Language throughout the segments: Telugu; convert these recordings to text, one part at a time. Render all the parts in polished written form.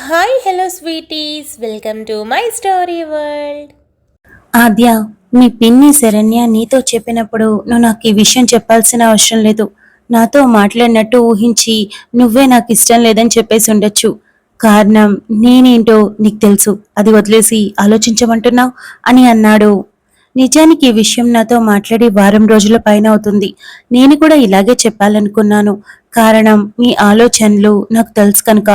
Hi hello sweeties welcome to my story world. Aadya, మీ పిన్ని శరణ్య నీతో చెప్పినప్పుడు నువ్వు నాకు ఈ విషయం చెప్పాల్సిన అవసరం లేదు. నాతో మాట్లాడినట్టు ఊహించి నువ్వే నాకు ఇష్టం లేదని చెప్పేసి ఉండొచ్చు. కారణం నేనేంటో నీకు తెలుసు, అది వదిలేసి ఆలోచించమంటున్నావు అని అన్నాడు. నిజానికి ఈ విషయం నాతో మాట్లాడి వారం రోజుల పైన అవుతుంది. నేను కూడా ఇలాగే చెప్పాలనుకున్నాను. కారణం మీ ఆలోచనలు నాకు తెలుసు కనుక.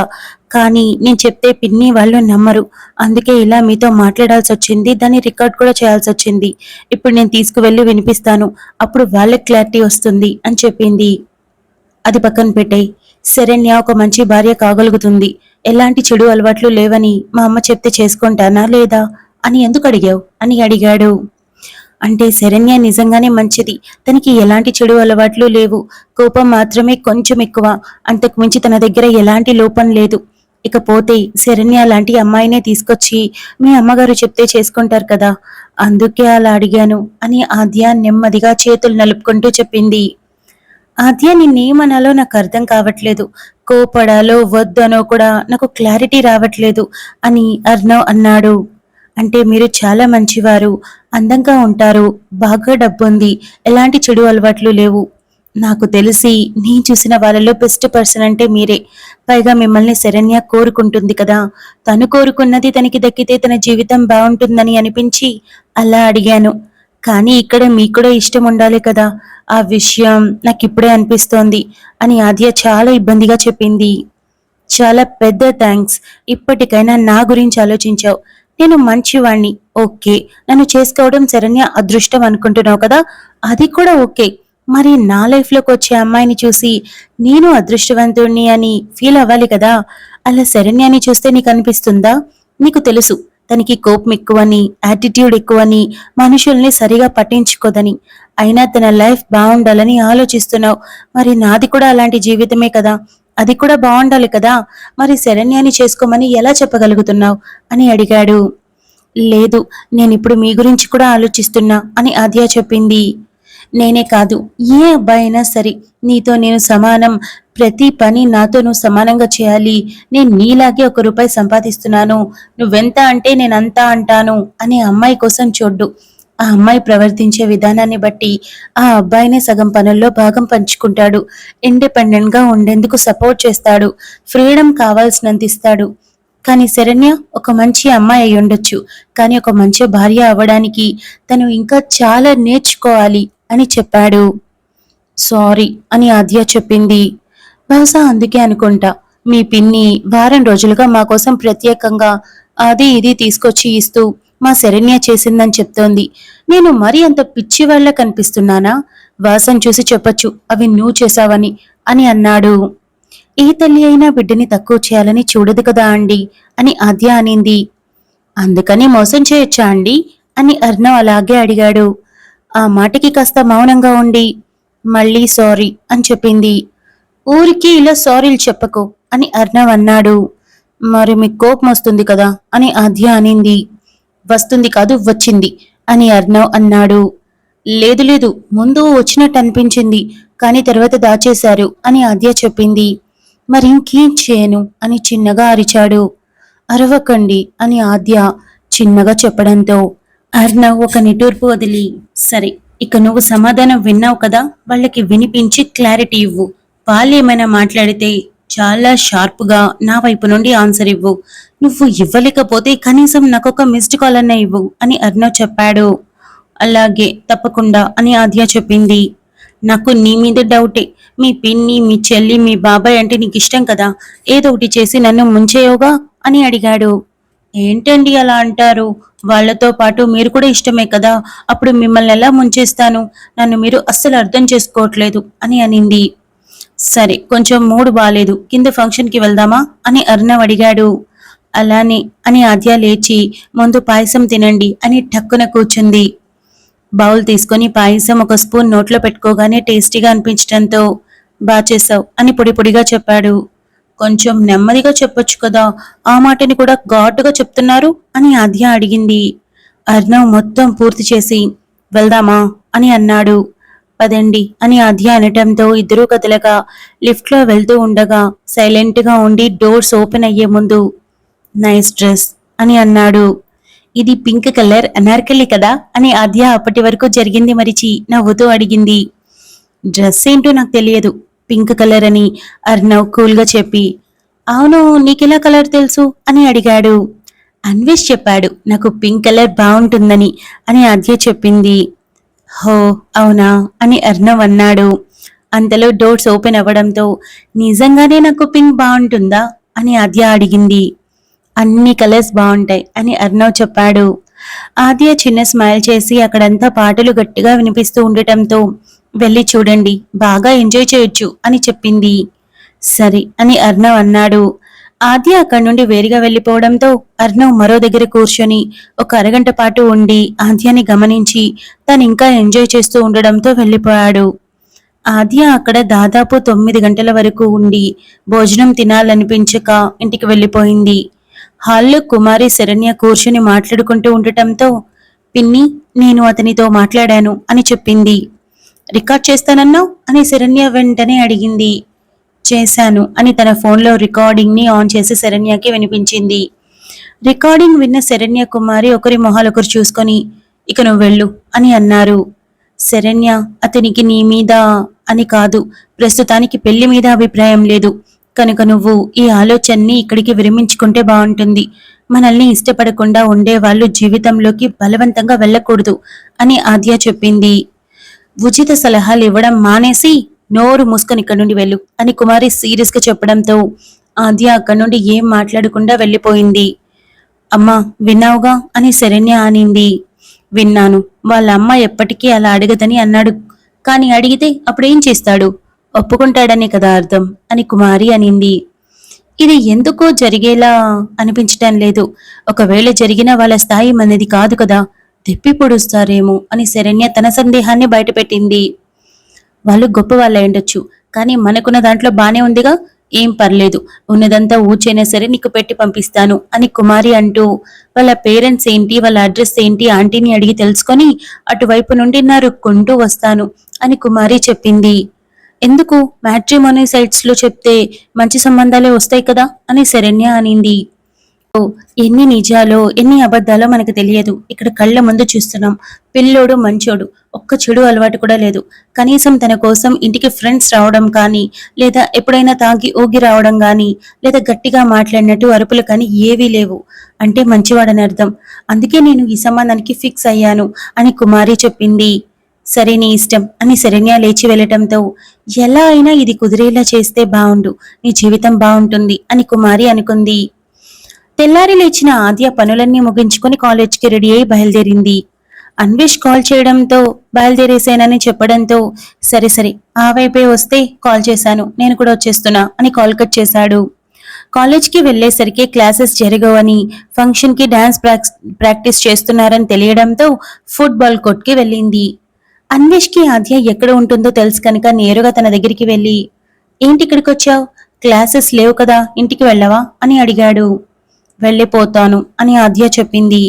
కానీ నేను చెప్తే పిన్ని వాళ్ళు నమ్మరు. అందుకే ఇలా మీతో మాట్లాడాల్సి వచ్చింది. దాన్ని రికార్డ్ కూడా చేయాల్సి వచ్చింది. ఇప్పుడు నేను తీసుకువెళ్ళి వినిపిస్తాను. అప్పుడు వాళ్ళకి క్లారిటీ వస్తుంది అని చెప్పింది. అది పక్కన పెట్టేయ్. శరణ్య ఒక మంచి భార్య కాగలుగుతుంది. ఎలాంటి చెడు అలవాట్లు లేవని మా అమ్మ చెప్తే చేసుకుంటానా లేదా అని ఎందుకు అడిగావు అని అడిగాడు. అంటే శరణ్య నిజంగానే మంచిది. తనకి ఎలాంటి చెడు అలవాట్లు లేవు. కోపం మాత్రమే కొంచెం ఎక్కువ. అంతకు మించి తన దగ్గర ఎలాంటి లోపం లేదు. ఇకపోతే శరణ్య లాంటి అమ్మాయినే తీసుకొచ్చి మీ అమ్మగారు చెప్తే చేసుకుంటారు కదా, అందుకే అలా అడిగాను అని ఆద్య నెమ్మదిగా చేతులు నలుపుకుంటూ చెప్పింది. ఆద్య నిన్నేమనాలో నాకు అర్థం కావట్లేదు. కోపడాలో వద్దనో కూడా నాకు క్లారిటీ రావట్లేదు అని అర్ణవ్ అన్నాడు. అంటే మీరు చాలా మంచివారు, అందంగా ఉంటారు, బాగా డబ్బుంది, ఎలాంటి చెడు అలవాట్లు లేవు. నాకు తెలిసి నేను చూసిన వాళ్ళలో బెస్ట్ పర్సన్ అంటే మీరే. పైగా మిమ్మల్ని శరణ్య కోరుకుంటుంది కదా, తను కోరుకున్నది తనకి దక్కితే తన జీవితం బాగుంటుందని అనిపించి అలా అడిగాను. కానీ ఇక్కడ మీకు కూడా ఇష్టం ఉండాలి కదా, ఆ విషయం నాకు ఇప్పుడే అనిపిస్తోంది అని ఆద్య చాలా ఇబ్బందిగా చెప్పింది. చాలా పెద్ద థ్యాంక్స్. ఇప్పటికైనా నా గురించి ఆలోచించావు. నేను మంచివాణ్ణి, ఓకే. నన్ను చేసుకోవడం శరణ్య అదృష్టం అనుకుంటున్నావు కదా, అది కూడా ఓకే. మరి నా లైఫ్లోకి వచ్చే అమ్మాయిని చూసి నేను అదృష్టవంతుణ్ణి అని ఫీల్ అవ్వాలి కదా. అలా శరణ్యాన్ని చూస్తే నీకు అనిపిస్తుందా? నీకు తెలుసు తనకి కోపం ఎక్కువని, యాటిట్యూడ్ ఎక్కువని, మనుషుల్ని సరిగా పట్టించుకోదని. అయినా తన లైఫ్ బాగుండాలని ఆలోచిస్తున్నావు. మరి నాది కూడా అలాంటి జీవితమే కదా, అది కూడా బాగుండాలి కదా. మరి శరణ్యాన్ని చేసుకోమని ఎలా చెప్పగలుగుతున్నావు అని అడిగాడు. లేదు, నేనిప్పుడు మీ గురించి కూడా ఆలోచిస్తున్నా అని ఆద్య చెప్పింది. నేనే కాదు, ఏ అబ్బాయి అయినా సరే నీతో నేను సమానం. ప్రతి పని నాతో నువ్వు సమానంగా చేయాలి. నేను నీలాగే ₹1 సంపాదిస్తున్నాను, నువ్వెంత అంటే నేనంతా అంటాను అనే అమ్మాయి కోసం చూడ్డు. ఆ అమ్మాయి ప్రవర్తించే విధానాన్ని బట్టి ఆ అబ్బాయినే సగం పనుల్లో భాగం పంచుకుంటాడు. ఇండిపెండెంట్ గా ఉండేందుకు సపోర్ట్ చేస్తాడు. ఫ్రీడమ్ కావాల్సినంత ఇస్తాడు. కానీ శరణ్య ఒక మంచి అమ్మాయి అయి ఉండొచ్చు, కానీ ఒక మంచి భార్య అవ్వడానికి తను ఇంకా చాలా నేర్చుకోవాలి అని చెప్పాడు. సారీ అని ఆద్య చెప్పింది. బహుశా అందుకే అనుకుంటా మీ పిన్ని వారం రోజులుగా మా కోసం ప్రత్యేకంగా అది ఇది తీసుకొచ్చి ఇస్తూ మా శరణ్య చేసిందని చెప్తోంది. నేను మరీ అంత పిచ్చి వాళ్ళ కనిపిస్తున్నానా? వాసన చూసి చెప్పొచ్చు అవి నువ్వు చేశావని అని అన్నాడు. ఏ తల్లి అయినా బిడ్డని తక్కువ చేయాలని చూడదు కదా అండి అని ఆద్య అనింది. అందుకని మోసం చేయొచ్చా అండి అని అర్ణవ్ అలాగే అడిగాడు. ఆ మాటకి కాస్త మౌనంగా ఉండి మళ్ళీ సారీ అని చెప్పింది. ఊరికి ఇలా సారీలు చెప్పకు అని అర్ణవ్ అన్నాడు. మరి మీకు కోపం వస్తుంది కదా అని ఆద్య అనింది. వస్తుంది కాదు, వచ్చింది అని అర్ణవ్ అన్నాడు. లేదు లేదు, ముందు వచ్చినట్టు అనిపించింది, కానీ తర్వాత దాచేశారు అని ఆద్య చెప్పింది. మరి ఇంకేం చేయను అని చిన్నగా అరిచాడు. అరవకండి అని ఆద్య చిన్నగా చెప్పడంతో అర్ణవ్ ఒక నిట్టూర్పు వదిలి, సరే ఇక నువ్వు సమాధానం విన్నావు కదా, వాళ్ళకి వినిపించి క్లారిటీ ఇవ్వు. వాళ్ళు ఏమైనా మాట్లాడితే చాలా షార్ప్గా నా వైపు నుండి ఆన్సర్ ఇవ్వు. నువ్వు ఇవ్వలేకపోతే కనీసం నాకొక మిస్డ్ కాల్ అన్న ఇవ్వు అని అర్ణవ్ చెప్పాడు. అలాగే తప్పకుండా అని ఆద్య చెప్పింది. నాకు నీ మీద డౌటే. మీ పిన్ని, మీ చెల్లి, మీ బాబాయ్ అంటే నీకు ఇష్టం కదా, ఏదో ఒకటి చేసి నన్ను ముంచేయోగా అని అడిగాడు. ఏంటండి అలా అంటారు? వాళ్లతో పాటు మీరు కూడా ఇష్టమే కదా, అప్పుడు మిమ్మల్ని ఎలా ముంచేస్తాను? నన్ను మీరు అస్సలు అర్థం చేసుకోవట్లేదు అని అనింది. సరే, కొంచెం మూడు బాలేదు, కింద ఫంక్షన్కి వెళ్దామా అని అర్ణవ్ అడిగాడు. అలానే అని ఆద్య లేచి ముందు పాయసం తినండి అని టక్కున కూర్చుంది. బౌల్ తీసుకుని పాయసం ఒక స్పూన్ నోట్లో పెట్టుకోగానే టేస్టీగా అనిపించడంతో బాచేసావు అని పొడి పొడిగా చెప్పాడు. కొంచెం నెమ్మదిగా చెప్పొచ్చు కదా, ఆ మాటని కూడా ఘాటుగా చెప్తున్నారు అని ఆద్య అడిగింది. అర్ణవ్ మొత్తం పూర్తి చేసి వెళ్దామా అని అన్నాడు. పదండి అని ఆద్య అనటంతో ఇద్దరూ కదలగా లిఫ్ట్లో వెళ్తూ ఉండగా సైలెంట్ గా ఉండి డోర్స్ ఓపెన్ అయ్యే ముందు నైస్ డ్రెస్ అని అన్నాడు. ఇది పింక్ కలర్ అనార్కలి కదా అని ఆద్య అప్పటి వరకు జరిగింది మరిచి నవ్వుతూ అడిగింది. డ్రెస్ ఏంటో నాకు తెలియదు, పింక్ కలర్ అని అర్ణవ్ కూల్గా చెప్పి. అవును, నీకెలా కలర్ తెలుసు అని అడిగాడు. అన్వేష్ చెప్పాడు నాకు పింక్ కలర్ బాగుంటుందని అని ఆద్య చెప్పింది. హో అవునా అని అర్ణవ్ అన్నాడు. అంతలో డోర్స్ ఓపెన్ అవ్వడంతో నిజంగానే నాకు పింక్ బాగుంటుందా అని ఆద్య అడిగింది. అన్ని కలర్స్ బాగుంటాయి అని అర్ణవ్ చెప్పాడు. ఆద్య చిన్న స్మైల్ చేసి అక్కడంతా పాటలు గట్టిగా వినిపిస్తూ ఉండటంతో వెళ్ళి చూడండి, బాగా ఎంజాయ్ చేయొచ్చు అని చెప్పింది. సరే అని అర్ణవ్ అన్నాడు. ఆద్య అక్కడి నుండి వేరుగా వెళ్లిపోవడంతో అర్ణవ్ మరో దగ్గర కూర్చొని ఒక అరగంట పాటు ఉండి ఆద్యని గమనించి తను ఇంకా ఎంజాయ్ చేస్తూ ఉండడంతో వెళ్లిపోయాడు. ఆద్య అక్కడ దాదాపు 9 గంటల వరకు ఉండి భోజనం తినాలనిపించక ఇంటికి వెళ్లిపోయింది. హాల్లో కుమారి శరణ్య కూర్చుని మాట్లాడుకుంటూ ఉండటంతో పిన్ని, నేను అతనితో మాట్లాడాను అని చెప్పింది. రికార్డ్ చేస్తానన్నావు అని శరణ్య వెంటనే అడిగింది. చేశాను అని తన ఫోన్లో రికార్డింగ్ ని ఆన్ చేసి శరణ్యకి వినిపించింది. రికార్డింగ్ విన్న శరణ్య కుమారి ఒకరి మొహాలొకరు చూసుకొని ఇక నువ్వు వెళ్ళు అని అన్నారు. శరణ్య, అతనికి నీ మీద అని కాదు, ప్రస్తుతానికి పెళ్లి మీద అభిప్రాయం లేదు కనుక నువ్వు ఈ ఆలోచనని ఇక్కడికి విరమించుకుంటే బాగుంటుంది. మనల్ని ఇష్టపడకుండా ఉండేవాళ్ళు జీవితంలోకి బలవంతంగా వెళ్ళకూడదు అని ఆద్య చెప్పింది. ఉచిత సలహాలు ఇవ్వడం మానేసి నోరు మూసుకొని ఇక్కడి నుండి వెళ్ళు అని కుమారి సీరియస్ గా చెప్పడంతో ఆద్య అక్కడి నుండి ఏం మాట్లాడకుండా వెళ్ళిపోయింది. అమ్మా విన్నావుగా అని శరణ్య అనింది. విన్నాను, వాళ్ళ అమ్మ ఎప్పటికీ అలా అడగదని అన్నాడు, కాని అడిగితే అప్పుడేం చేస్తాడు, ఒప్పుకుంటాడనే కదా అర్థం అని కుమారి అనింది. ఇది ఎందుకో జరిగేలా అనిపించటం లేదు, ఒకవేళ జరిగిన వాళ్ళ స్థాయి మనది కాదు కదా, తిప్పి పొడుస్తారేమో అని శరణ్య తన సందేహాన్ని బయటపెట్టింది. వాళ్ళు గొప్ప వాళ్ళ ఉండొచ్చు, కానీ మనకున్న దాంట్లో బానే ఉందిగా, ఏం పర్లేదు, ఉన్నదంతా ఊచైనా సరే నీకు పెట్టి పంపిస్తాను అని కుమారి అంటూ వాళ్ళ పేరెంట్స్ ఏంటి, వాళ్ళ అడ్రస్ ఏంటి ఆంటీని అడిగి తెలుసుకొని అటువైపు నుండి నరుక్కుంటూ వస్తాను అని కుమారి చెప్పింది. ఎందుకు, మ్యాట్రిమోనీ సైట్స్ లో చెప్తే మంచి సంబంధాలే వస్తాయి కదా అని శరణ్య అనింది. ఎన్ని నిజాలో ఎన్ని అబద్ధాలో మనకు తెలియదు, ఇక్కడ కళ్ళ ముందు చూస్తున్నాం. పిల్లోడు మంచోడు, ఒక్క చెడు అలవాటు కూడా లేదు. కనీసం తన కోసం ఇంటికి ఫ్రెండ్స్ రావడం కానీ, లేదా ఎప్పుడైనా తాగి ఊగి రావడం కానీ, లేదా గట్టిగా మాట్లాడినట్టు అరుపులు కానీ ఏవీ లేవు. అంటే మంచివాడని అర్థం. అందుకే నేను ఈ సంబంధానికి ఫిక్స్ అయ్యాను అని కుమారి చెప్పింది. సరే నీ ఇష్టం అని శరణ్య లేచి వెళ్లటంతో ఎలా అయినా ఇది కుదిరేలా చేస్తే బావుండు, నీ జీవితం బాగుంటుంది అని కుమారి అనుకుంది. తెల్లారి లేచిన ఆద్య పనులన్నీ ముగించుకుని కాలేజ్కి రెడీ అయి బయలుదేరింది. అన్వేష్ కాల్ చేయడంతో బయలుదేరేసానని చెప్పడంతో సరే సరే ఆ వైపే వస్తే కాల్ చేశాను, నేను కూడా వచ్చేస్తున్నా అని కాల్ కట్ చేశాడు. కాలేజ్కి వెళ్లేసరికి క్లాసెస్ జరగవని, ఫంక్షన్ కి డాన్స్ ప్రాక్టీస్ చేస్తున్నారని తెలియడంతో ఫుట్బాల్ కోర్ట్కి వెళ్ళింది. అన్వేష్ కి ఆద్య ఎక్కడ ఉంటుందో తెలుసు కనుక నేరుగా తన దగ్గరికి వెళ్ళి ఏంటి ఇక్కడికి వచ్చావు, క్లాసెస్ లేవు కదా, ఇంటికి వెళ్ళవా అని అడిగాడు. వెళ్ళిపోతాను అని ఆద్య చెప్పింది.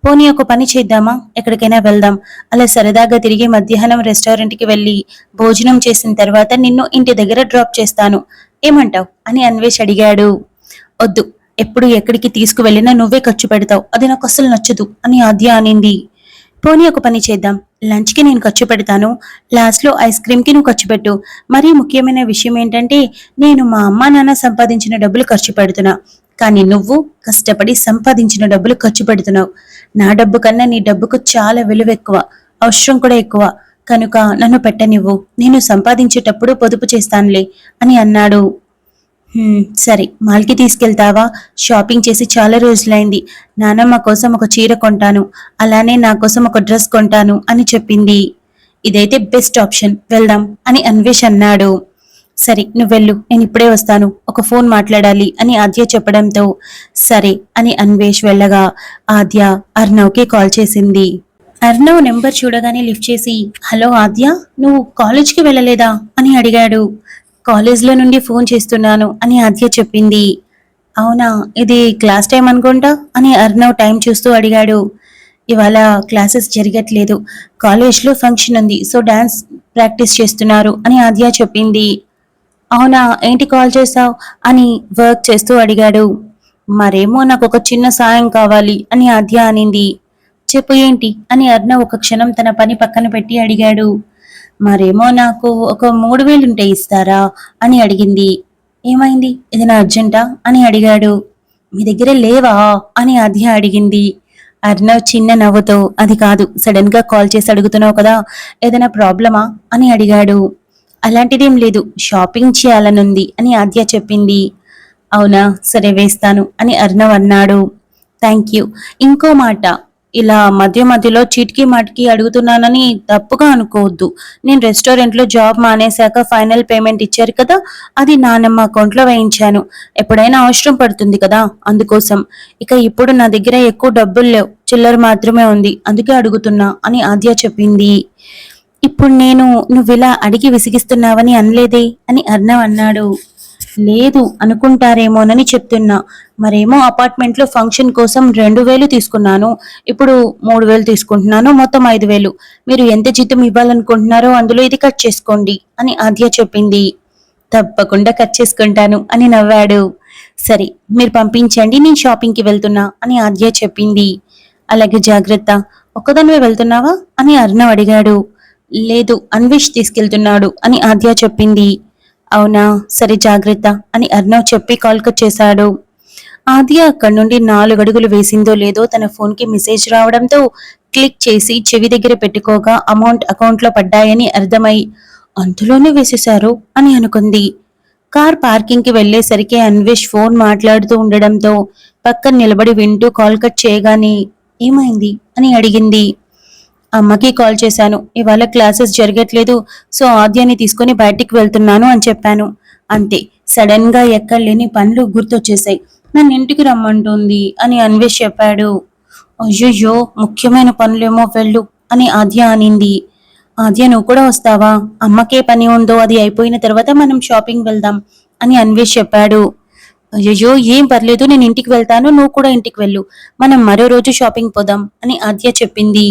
పోనీ ఒక పని చేద్దామా, ఎక్కడికైనా వెళ్దాం, అలా సరదాగా తిరిగి మధ్యాహ్నం రెస్టారెంట్కి వెళ్ళి భోజనం చేసిన తర్వాత నిన్ను ఇంటి దగ్గర డ్రాప్ చేస్తాను, ఏమంటావ్ అని అన్వేష్ అడిగాడు. వద్దు, ఎప్పుడు ఎక్కడికి తీసుకువెళ్ళినా నువ్వే ఖర్చు పెడతావు, అది నాకు అస్సలు నచ్చదు అని ఆద్య అనింది. పోనీ ఒక పని చేద్దాం, లంచ్కి నేను ఖర్చు పెడతాను, లాస్ట్లో ఐస్ క్రీమ్కి నువ్వు ఖర్చు పెట్టు. మరీ ముఖ్యమైన విషయం ఏంటంటే నేను మా అమ్మా నాన్న సంపాదించిన డబ్బులు ఖర్చు పెడుతున్నా, కానీ నువ్వు కష్టపడి సంపాదించిన డబ్బులు ఖర్చు పెడుతున్నావు. నా డబ్బు కన్నా నీ డబ్బుకు చాలా విలువ ఎక్కువ, అవసరం కూడా ఎక్కువ, కనుక నన్ను పెట్టనివ్వు, నేను సంపాదించేటప్పుడు పొదుపు చేస్తానులే అని అన్నాడు. సరే, మాల్కి తీసుకెళ్తావా, షాపింగ్ చేసి చాలా రోజులైంది, నానమ్మ కోసం ఒక చీర కొంటాను, అలానే నా కోసం ఒక డ్రెస్ కొంటాను అని చెప్పింది. ఇదైతే బెస్ట్ ఆప్షన్, వెళ్దాం అని అన్వేష్ అన్నాడు. సరే నువ్వెళ్ళు, నేను ఇప్పుడే వస్తాను, ఒక ఫోన్ మాట్లాడాలి అని ఆద్య చెప్పడంతో సరే అని అన్వేష్ వెళ్ళగా ఆద్య అర్ణవ్కి కాల్ చేసింది. అర్ణవ్ నెంబర్ చూడగానే లిఫ్ట్ చేసి హలో ఆద్య, నువ్వు కాలేజ్కి వెళ్ళలేదా అని అడిగాడు. కాలేజ్లో నుండి ఫోన్ చేస్తున్నాను అని ఆద్య చెప్పింది. అవునా, ఇది క్లాస్ టైం అనుకుంటా అని అర్ణవ్ టైం చూస్తూ అడిగాడు. ఇవాళ క్లాసెస్ జరగట్లేదు, కాలేజ్లో ఫంక్షన్ ఉంది, సో డాన్స్ ప్రాక్టీస్ చేస్తున్నారు అని ఆద్య చెప్పింది. అవునా, ఏంటి కాల్ చేసావు అని వర్క్ చేస్తూ అడిగాడు. మరేమో నాకు ఒక చిన్న సాయం కావాలి అని ఆద్య అనింది. చెప్పు ఏంటి అని అర్ణవ్ ఒక క్షణం తన పని పక్కన పెట్టి అడిగాడు. మరేమో నాకు ఒక 3,000 ఉంటే ఇస్తారా అని అడిగింది. ఏమైంది, ఏదైనా అర్జెంటా అని అడిగాడు. మీ దగ్గర లేవా అని ఆద్య అడిగింది. అర్ణవ్ చిన్న నవ్వుతో అది కాదు, సడన్ గా కాల్ చేసి అడుగుతున్నావు కదా, ఏదైనా ప్రాబ్లమా అని అడిగాడు. అలాంటిదేం లేదు, షాపింగ్ చేయాలనుంది అని ఆద్య చెప్పింది. అవునా, సరే వేస్తాను అని అర్ణవ్ అన్నాడు. Thank you. ఇంకో మాట, ఇలా మధ్య మధ్యలో చీటికి మాటికి అడుగుతున్నానని తప్పుగా అనుకోవద్దు. నేను రెస్టారెంట్లో జాబ్ మానేశాక ఫైనల్ పేమెంట్ ఇచ్చారు కదా, అది నానమ్మ అకౌంట్లో వేయించాను. ఎప్పుడైనా అవసరం పడుతుంది కదా, అందుకోసం. ఇక ఇప్పుడు నా దగ్గర ఎక్కువ డబ్బులు లేవు, చిల్లర మాత్రమే ఉంది, అందుకే అడుగుతున్నా అని ఆద్య చెప్పింది. ఇప్పుడు నేను నువ్విలా అడిగి విసిగిస్తున్నావని అనలేదే అని అర్ణవ్ అన్నాడు. లేదు అనుకుంటారేమోనని చెప్తున్నా. మరేమో అపార్ట్మెంట్లో ఫంక్షన్ కోసం 2,000 తీసుకున్నాను, ఇప్పుడు 3,000 తీసుకుంటున్నాను, మొత్తం 5,000. మీరు ఎంత జీతం ఇవ్వాలనుకుంటున్నారో అందులో ఇది కట్ చేసుకోండి అని ఆద్య చెప్పింది. తప్పకుండా కట్ చేసుకుంటాను అని నవ్వాడు. సరే మీరు పంపించండి, నేను షాపింగ్కి వెళ్తున్నా అని ఆద్య చెప్పింది. అలాగే జాగ్రత్త. ఒక్కదానివే వెళ్తున్నావా అని అర్ణవ్ అడిగాడు. లేదు, అన్వేష్ తీసుకెళ్తున్నాడు అని ఆద్య చెప్పింది. అవునా, సరే జాగ్రత్త అని అర్ణవ్ చెప్పి కాల్ కట్ చేశాడు. ఆద్య అక్కడి నుండి 4 అడుగులు వేసిందో లేదో తన ఫోన్ కి మెసేజ్ రావడంతో క్లిక్ చేసి చెవి దగ్గర పెట్టుకోగా అమౌంట్ అకౌంట్లో పడ్డాయని అర్థమై అంతలోనే వేసేశారు అని అనుకుంది. కార్ పార్కింగ్ కి వెళ్లేసరికి అన్వేష్ ఫోన్ మాట్లాడుతూ ఉండడంతో పక్కన నిలబడి వింటూ కాల్ కట్ చేయగానే ఏమైంది అని అడిగింది. అమ్మకి కాల్ చేశాను, ఇవాళ క్లాసెస్ జరగట్లేదు, సో ఆద్యాని తీసుకుని బయటికి వెళ్తున్నాను అని చెప్పాను. అంతే, సడన్ గా ఎక్కడలేని పనులు గుర్తొచ్చేసాయి, నన్ను ఇంటికి రమ్మంటుంది అని అన్వేష్ చెప్పాడు. అయ్యయ్యో, ముఖ్యమైన పనులేమో, వెళ్ళు అని ఆద్య అనింది. ఆద్య నువ్వు కూడా వస్తావా, అమ్మకే పని ఉందో అది అయిపోయిన తర్వాత మనం షాపింగ్ వెళ్దాం అని అన్వేష్ చెప్పాడు. అయ్యయ్యో ఏం పర్లేదు, నేను ఇంటికి వెళ్తాను, నువ్వు కూడా ఇంటికి వెళ్ళు, మనం మరో రోజు షాపింగ్ పోదాం అని ఆద్య చెప్పింది.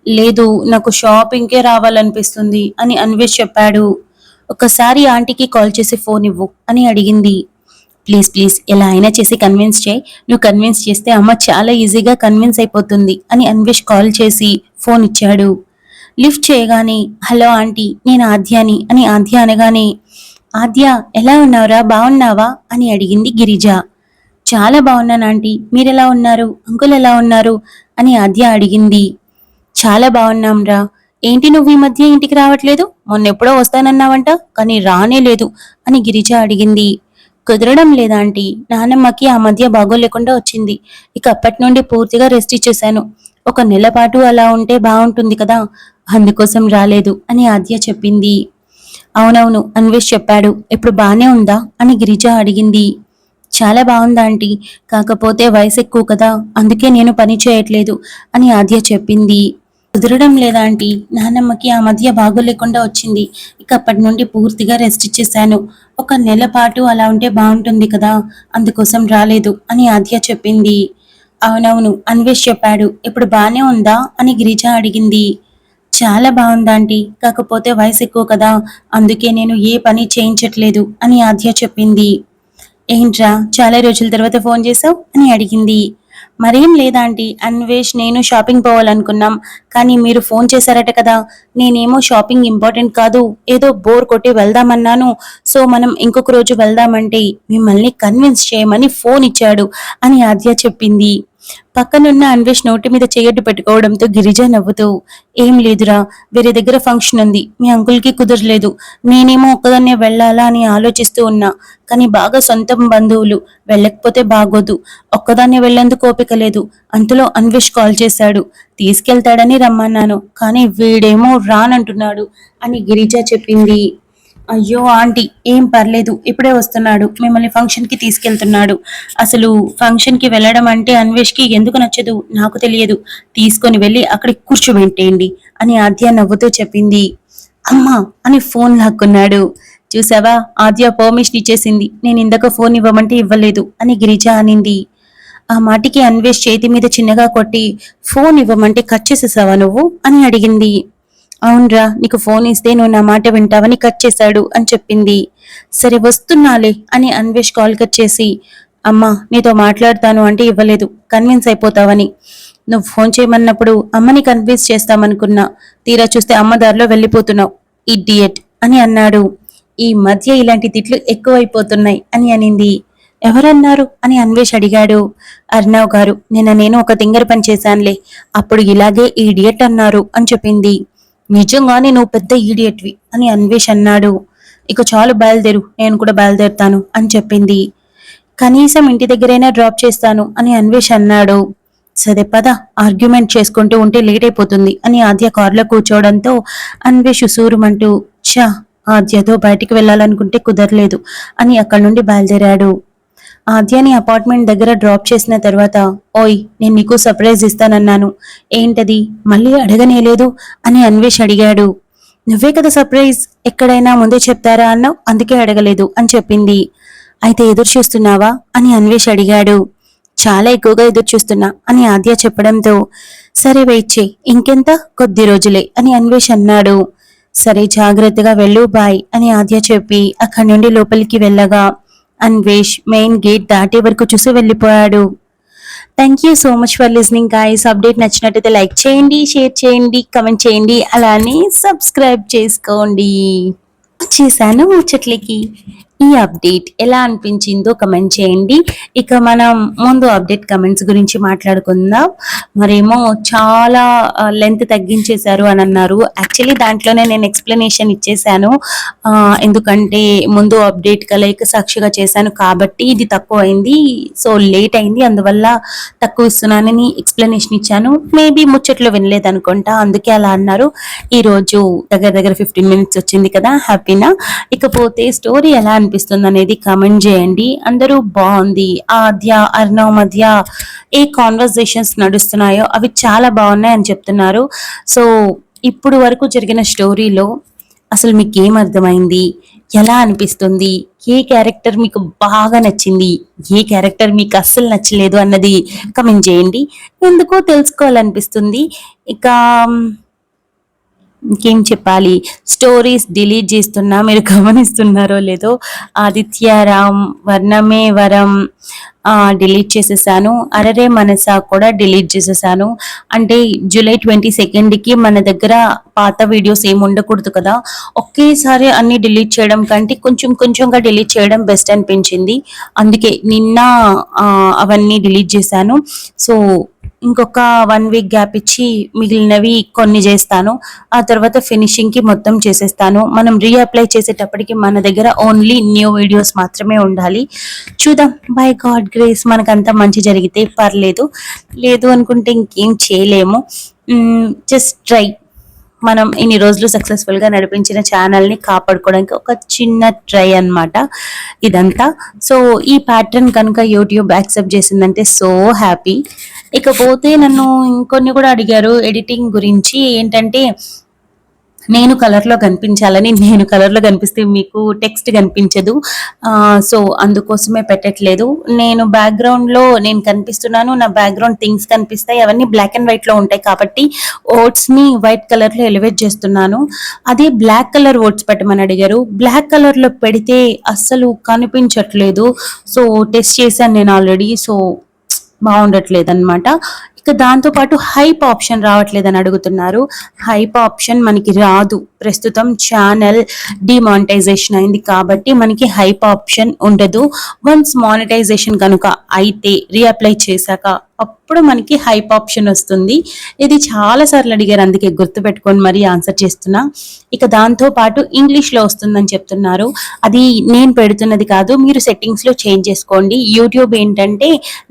లేదు, నాకు షాపింగ్కే రావాలనిపిస్తుంది అని అన్వేష్ చెప్పాడు. ఒకసారి ఆంటీకి కాల్ చేసి ఫోన్ ఇవ్వు అని అడిగింది. ప్లీజ్ ప్లీజ్, ఎలా అయినా చేసి కన్విన్స్ చేయి, నువ్వు కన్విన్స్ చేస్తే అమ్మ చాలా ఈజీగా కన్విన్స్ అయిపోతుంది అని అన్వేష్ కాల్ చేసి ఫోన్ ఇచ్చాడు. లిఫ్ట్ చేయగానే హలో ఆంటీ, నేను ఆద్యాని అని ఆద్య అనగానే ఆద్య ఎలా ఉన్నావురా, బాగున్నావా అని అడిగింది గిరిజ. చాలా బాగున్నాను ఆంటీ, మీరెలా ఉన్నారు, అంకుల్ ఎలా ఉన్నారు అని ఆద్య అడిగింది. చాలా బాగున్నాంరా. ఏంటి నువ్వు ఈ మధ్య ఇంటికి రావట్లేదు, మొన్నెప్పుడో వస్తానన్నావంట కానీ రానే లేదు అని గిరిజ అడిగింది. కుదరడం లేదా ఆంటీ, నానమ్మకి ఆ మధ్య బాగోలేకుండా వచ్చింది, ఇక అప్పటి నుండి పూర్తిగా రెస్ట్ ఇచ్చేశాను, ఒక నెల పాటు అలా ఉంటే బాగుంటుంది కదా, అందుకోసం రాలేదు అని ఆద్య చెప్పింది. అవునవును, అన్వేష్ చెప్పాడు, ఇప్పుడు బానే ఉందా అని గిరిజ అడిగింది. చాలా బాగుందా ఆంటీ, కాకపోతే వయసు ఎక్కువ కదా, అందుకే నేను పని చేయట్లేదు అని ఆద్య చెప్పింది. కుదరడం లేదా ఆంటీ, నానమ్మకి ఆ మధ్య బాగోలేకుండా వచ్చింది, ఇక అప్పటి నుండి పూర్తిగా రెస్ట్ ఇచ్చేశాను, ఒక నెల పాటు అలా ఉంటే బాగుంటుంది కదా, అందుకోసం రాలేదు అని ఆద్య చెప్పింది. అవునవును, అన్వేష్ చెప్పాడు, ఇప్పుడు బానే ఉందా అని గిరిజ అడిగింది. చాలా బాగుందా ఆంటీ, కాకపోతే వయసు ఎక్కువ కదా, అందుకే నేను ఏ పని చేయించట్లేదు అని ఆద్య చెప్పింది. ఏంట్రా, చాలా రోజుల తర్వాత ఫోన్ చేసావు అని అడిగింది. మరేం లేదా ఆంటీ, అన్వేష్ నేను షాపింగ్ పోవాలనుకున్నాం, కానీ మీరు ఫోన్ చేశారట కదా, నేనేమో షాపింగ్ ఇంపార్టెంట్ కాదు, ఏదో బోర్ కొట్టి వెళ్దామన్నాను, సో మనం ఇంకొక రోజు వెళ్దామంటే మిమ్మల్ని కన్విన్స్ చేయమని ఫోన్ ఇచ్చాడు అని ఆద్య చెప్పింది. పక్కనున్న అన్వేష్ నోటి మీద చెయ్యడ్డు పెట్టుకోవడంతో గిరిజ నవ్వుతూ ఏం లేదురా, వేరే దగ్గర ఫంక్షన్ ఉంది, మీ అంకుల్కి కుదరలేదు, నేనేమో ఒక్కదాన్నే వెళ్ళాలా అని ఆలోచిస్తూ ఉన్నా, కానీ బాగా సొంతం బంధువులు, వెళ్ళకపోతే బాగోదు, ఒక్కదాన్నే వెళ్లేందుకు ఓపిక లేదు, అంతలో అన్వేష్ కాల్ చేశాడు, తీసుకెళ్తాడని రమ్మన్నాను, కానీ వీడేమో రానంటున్నాడు అని గిరిజ చెప్పింది. అయ్యో ఆంటీ, ఏం పర్లేదు, ఇప్పుడే వస్తున్నాడు, మిమ్మల్ని ఫంక్షన్ కి తీసుకెళ్తున్నాడు, అసలు ఫంక్షన్ కి వెళ్ళడం అంటే అన్వేష్ కి ఎందుకు నచ్చదు నాకు తెలియదు, తీసుకొని వెళ్ళి అక్కడికి కూర్చోబెట్టేయండి అని ఆద్య నవ్వుతూ చెప్పింది. అమ్మా అని ఫోన్ లాక్కున్నాడు. చూసావా, ఆద్య పర్మిషన్ ఇచ్చేసింది, నేను ఇందాక ఫోన్ ఇవ్వమంటే ఇవ్వలేదు అని గిరిజ అనింది. ఆ మాటికి అన్వేష్ చేతి మీద చిన్నగా కొట్టి ఫోన్ ఇవ్వమంటే కట్ చేసేసావా నువ్వు అని అడిగింది. అవునరా, నీకు ఫోన్ ఇస్తే నువ్వు నా మాట వింటావని కట్ చేశాడు అని చెప్పింది. సరే వస్తున్నాలే అని అన్వేష్ కాల్ కట్ చేసి అమ్మా నీతో మాట్లాడతాను అంటే ఇవ్వలేదు, కన్విన్స్ అయిపోతావని. నువ్వు ఫోన్ చేయమన్నప్పుడు అమ్మని కన్విన్స్ చేస్తామనుకున్నా, తీరా చూస్తే అమ్మ దారిలో వెళ్ళిపోతున్నావు, ఇడియట్ అని అన్నాడు. ఈ మధ్య ఇలాంటి తిట్లు ఎక్కువైపోతున్నాయి అని అనింది. ఎవరన్నారు అని అన్వేష్ అడిగాడు. అర్ణవ్ గారు, నిన్న నేను ఒక తింగర పని చేశానులే, అప్పుడు ఇలాగే ఈడియట్ అన్నారు అని చెప్పింది. నిజంగానే నువ్వు పెద్ద ఈడియట్వి అని అన్వేష్ అన్నాడు. ఇక చాలు, బయలుదేరు, నేను కూడా బయలుదేరుతాను అని చెప్పింది. కనీసం ఇంటి దగ్గరైనా డ్రాప్ చేస్తాను అని అన్వేష్ అన్నాడు. సరే పద, ఆర్గ్యుమెంట్ చేసుకుంటూ ఉంటే లేట్ అయిపోతుంది అని ఆద్య కారులో కూర్చోవడంతో అన్వేష్ సూరుమంటూ ఛా, ఆద్యతో బయటికి వెళ్ళాలనుకుంటే కుదరలేదు అని అక్కడి నుండి బయలుదేరాడు. ఆద్యని అపార్ట్మెంట్ దగ్గర డ్రాప్ చేసిన తర్వాత, ఓయ్ నేను నీకు సర్ప్రైజ్ ఇస్తానన్నాను, ఏంటది, మళ్ళీ అడగనేలేదు అని అన్వేష్ అడిగాడు. నువ్వే కదా సర్ప్రైజ్ ఎక్కడైనా ముందే చెప్తారా అన్నావు, అందుకే అడగలేదు అని చెప్పింది. అయితే ఎదురు చూస్తున్నావా అని అన్వేష్ అడిగాడు. చాలా ఎక్కువగా ఎదురు చూస్తున్నా అని ఆద్య చెప్పడంతో, సరే వెయిట్ చేయి, ఇంకెంత, కొద్ది రోజులే అని అన్వేష్ అన్నాడు. సరే జాగ్రత్తగా వెళ్ళు, బాయ్ అని ఆద్య చెప్పి అక్కడి నుండి లోపలికి వెళ్ళగా అన్వేష్ మెయిన్ గేట్ దాటే వరకు చూసి వెళ్ళిపోయాడు. Thank you so much for listening guys. Update నచ్చినట్టయితే లైక్ చేయండి, షేర్ చేయండి, కమెంట్ చేయండి, అలానే సబ్స్క్రైబ్ చేసుకోండి. వచ్చేసాను ముచ్చట్లకి. ఈ అప్డేట్ ఎలా అనిపించిందో కమెంట్ చేయండి. ఇక మనం ముందు అప్డేట్ కమెంట్స్ గురించి మాట్లాడుకుందాం. మరేమో చాలా లెంత్ తగ్గించేశారు అని అన్నారు. యాక్చువల్లీ దాంట్లోనే నేను ఎక్స్ప్లెనేషన్ ఇచ్చేసాను. ఎందుకంటే ముందు అప్డేట్ కలయిక సాక్షిగా చేశాను కాబట్టి ఇది తక్కువ అయింది, సో లేట్ అయింది, అందువల్ల తక్కువ ఇస్తున్నానని ఎక్స్ప్లెనేషన్ ఇచ్చాను. మేబీ ముచ్చట్లు వినలేదు అనుకుంటా, అందుకే అలా అన్నారు. ఈరోజు దగ్గర దగ్గర 15 minutes వచ్చింది కదా, హ్యాపీనా. ఇకపోతే స్టోరీ ఎలా అనిపిస్తుంది అనేది కామెంట్ చేయండి. అందరూ బాగుంది, ఆద్య అర్ణవ్ మధ్య ఏ కాన్వర్సేషన్స్ నడుస్తున్నాయో అవి చాలా బాగున్నాయి అని చెప్తున్నారు. సో ఇప్పుడు వరకు జరిగిన స్టోరీలో అసలు మీకు ఏం అర్థమైంది, ఎలా అనిపిస్తుంది, ఏ క్యారెక్టర్ మీకు బాగా నచ్చింది, ఏ క్యారెక్టర్ మీకు అస్సలు నచ్చలేదు అన్నది కమెంట్ చేయండి. ఎందుకో తెలుసుకోవాలనిపిస్తుంది. ఇక ఇంకేం చెప్పాలి, స్టోరీస్ డిలీట్ చేస్తున్నా, మీరు గమనిస్తున్నారో లేదో. ఆదిత్యరామ్, వర్ణమే వరం డిలీట్ చేసేసాను, అరరే మనసా కూడా డిలీట్ చేసేసాను. అంటే జూలై 22కి మన దగ్గర పాత వీడియోస్ ఏమి ఉండకూడదు కదా, ఒకేసారి అన్ని డిలీట్ చేయడం కంటే కొంచెం కొంచెంగా డిలీట్ చేయడం బెస్ట్ అనిపించింది. అందుకే నిన్న అవన్నీ డిలీట్ చేశాను. సో ఇంకొక 1 week గ్యాప్ ఇచ్చి మిగిలినవి కొన్ని చేస్తాను. ఆ తర్వాత ఫినిషింగ్ కి మొత్తం చేసేస్తాను. మనం రీఅప్లై చేసేటప్పటికి మన దగ్గర ఓన్లీ న్యూ వీడియోస్ మాత్రమే ఉండాలి. చూద్దాం, బై గాడ్ గ్రేస్ మనకంతా మంచి జరిగితే పర్లేదు, లేదు అనుకుంటే ఇంకేం చేయలేము. Just try. మనం ఇన్ని రోజులు సక్సెస్ఫుల్ గా నడిపించిన ఛానల్ ని కాపాడుకోవడానికి ఒక చిన్న ట్రై అన్నమాట ఇదంతా. సో ఈ ప్యాటర్న్ కనుక యూట్యూబ్ యాక్సెప్ట్ చేసిందంటే సో హ్యాపీ. ఇకపోతే నన్ను ఇంకొన్ని కూడా అడిగారు ఎడిటింగ్ గురించి. ఏంటంటే నేను కలర్లో కనిపించాలని, నేను కలర్లో కనిపిస్తే మీకు టెక్స్ట్ కనిపించదు, సో అందుకోసమే పెట్టట్లేదు. నేను బ్యాక్గ్రౌండ్లో నేను కనిపిస్తున్నాను, నా బ్యాక్గ్రౌండ్ థింగ్స్ కనిపిస్తాయి, అవన్నీ బ్లాక్ అండ్ వైట్లో ఉంటాయి కాబట్టి ఓట్స్ని వైట్ కలర్లో ఎలివేట్ చేస్తున్నాను. అదే బ్లాక్ కలర్ ఓట్స్ పెట్టమని అడిగారు. బ్లాక్ కలర్లో పెడితే అస్సలు కనిపించట్లేదు. సో టెస్ట్ చేశాను నేను ఆల్రెడీ, సో బాగుండట్లేదు అనమాట. ఇక దాంతో పాటు హైప్ ఆప్షన్ రావట్లేదని అడుగుతున్నారు. హైప్ ఆప్షన్ మనకి రాదు ప్రస్తుతం, ఛానల్ డిమానిటైజేషన్ అయింది కాబట్టి మనకి హైప్ ఆప్షన్ ఉండదు. వన్స్ మానిటైజేషన్ కనుక అయితే రీఅప్లై చేశాక అప్పుడు మనకి హైప్ ఆప్షన్ వస్తుంది. ఇది చాలా సార్లు అడిగారు, అందుకే గుర్తు పెట్టుకొని మరీ ఆన్సర్ చేస్తున్నా. ఇక దాంతో పాటు ఇంగ్లీష్ లో వస్తుందని చెప్తున్నారు. అది నేను పెడుతున్నది కాదు, మీరు సెట్టింగ్స్ లో చేంజ్ చేసుకోండి. యూట్యూబ్ ఏంటంటే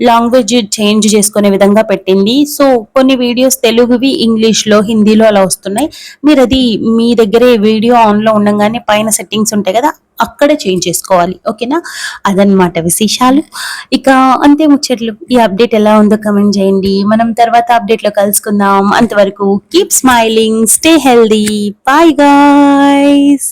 లాంగ్వేజ్ చేంజ్ చేసుకునే విధంగా పెట్టింది. సో కొన్ని వీడియోస్ తెలుగువి ఇంగ్లీష్ లో, హిందీలో అలా వస్తున్నాయి. మీరు అది మీ దగ్గరే వీడియో ఆన్ లో ఉండగానే పైన సెట్టింగ్స్ ఉంటాయి కదా, అక్కడే చేంజ్ చేసుకోవాలి. ఓకేనా, అదనమాట విశేషాలు. ఇక అంతే ముచ్చట్లు. ఈ అప్డేట్ ఎలా ఉందో కమెంట్ చేయండి. మనం తర్వాత అప్డేట్ లో కలుసుకుందాం. అంతవరకు keep smiling, stay healthy, bye guys.